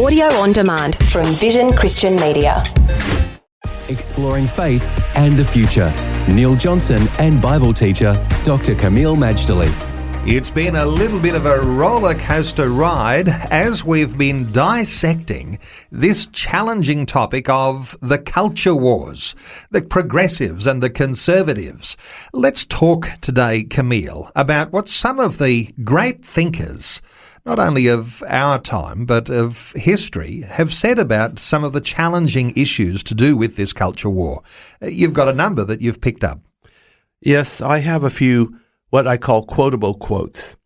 audio on demand from Vision Christian Media. Exploring faith and the future. Neil Johnson and Bible teacher Dr. Camille Majdali. It's been a little bit of a roller coaster ride as we've been dissecting this challenging topic of the culture wars, the progressives and the conservatives. Let's talk today, Camille, about what some of the great thinkers, not only of our time, but of history, have said about some of the challenging issues to do with this culture war. You've got a number that you've picked up. Yes, I have a few what I call quotable quotes.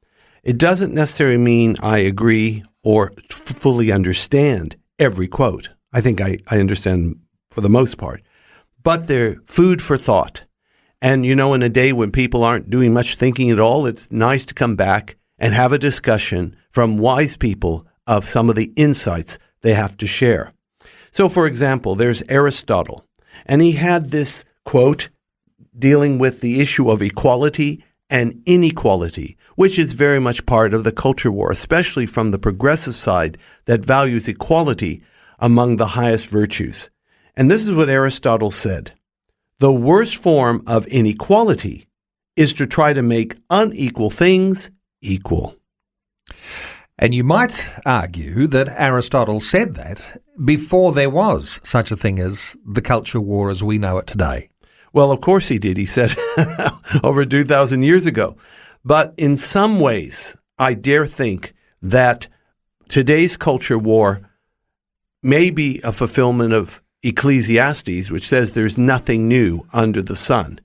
It doesn't necessarily mean I agree or fully understand every quote. I think I understand for the most part. But they're food for thought. And you know, in a day when people aren't doing much thinking at all, it's nice to come back and have a discussion from wise people of some of the insights they have to share. So, for example, there's Aristotle, and he had this quote dealing with the issue of equality and inequality, which is very much part of the culture war, especially from the progressive side that values equality among the highest virtues. And this is what Aristotle said: "The worst form of inequality is to try to make unequal things equal." And you might argue that Aristotle said that before there was such a thing as the culture war as we know it today. Well, of course he did. He said over 2,000 years ago. But in some ways, I dare think that today's culture war may be a fulfillment of Ecclesiastes, which says there's nothing new under the sun.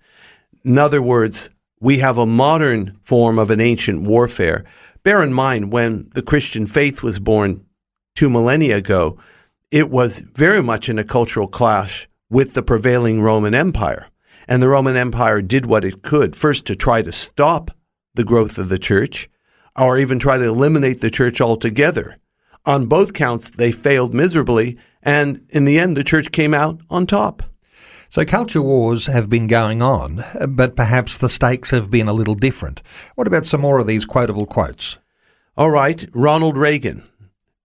In other words, we have a modern form of an ancient warfare. Bear in mind, when the Christian faith was born 2 millennia ago, it was very much in a cultural clash with the prevailing Roman Empire. And the Roman Empire did what it could, first to try to stop the growth of the church, or even try to eliminate the church altogether. On both counts, they failed miserably, and in the end, the church came out on top. So culture wars have been going on, but perhaps the stakes have been a little different. What about some more of these quotable quotes? All right, Ronald Reagan,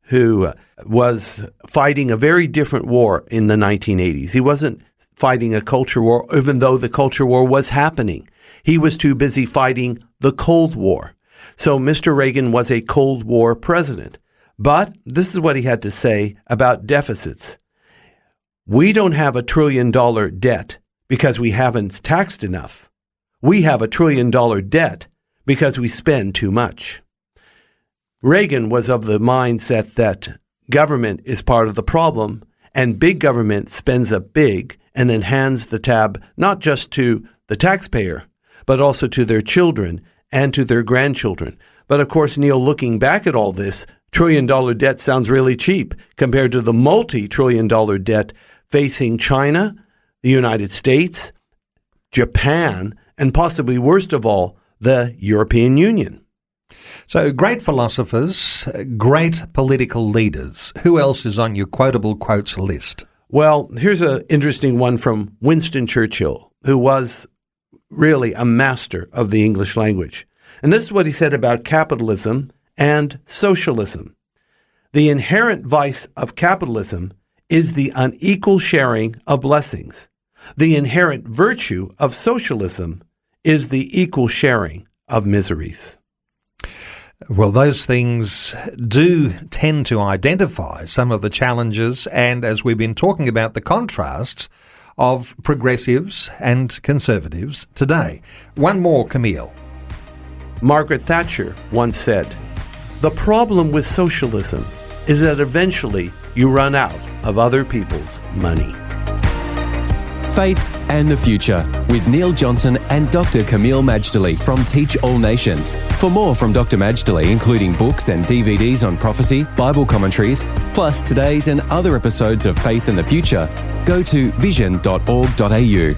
who was fighting a very different war in the 1980s. He wasn't fighting a culture war, even though the culture war was happening. He was too busy fighting the Cold War. So Mr. Reagan was a Cold War president. But this is what he had to say about deficits. "We don't have $1 trillion debt because we haven't taxed enough. We have $1 trillion debt because we spend too much." Reagan was of the mindset that government is part of the problem, and big government spends up big and then hands the tab not just to the taxpayer, but also to their children and to their grandchildren. But of course, Neil, looking back at all this, $1 trillion debt sounds really cheap compared to the multi-trillion-dollar debt facing China, the United States, Japan, and possibly worst of all, the European Union. So great philosophers, great political leaders. Who else is on your quotable quotes list? Well, here's an interesting one from Winston Churchill, who was really a master of the English language. And this is what he said about capitalism and socialism. "The inherent vice of capitalism is the unequal sharing of blessings. The inherent virtue of socialism is the equal sharing of miseries." Well, those things do tend to identify some of the challenges, and as we've been talking about, the contrasts of progressives and conservatives today. One more, Camille. Margaret Thatcher once said, "The problem with socialism is that eventually you run out of other people's money." Faith and the Future with Neil Johnson and Dr. Camille Majdali from Teach All Nations. For more from Dr. Majdali, including books and DVDs on prophecy, Bible commentaries, plus today's and other episodes of Faith and the Future, go to vision.org.au.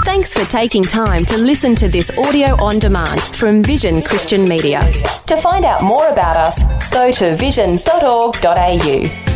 Thanks for taking time to listen to this audio on demand from Vision Christian Media. To find out more about us, go to vision.org.au.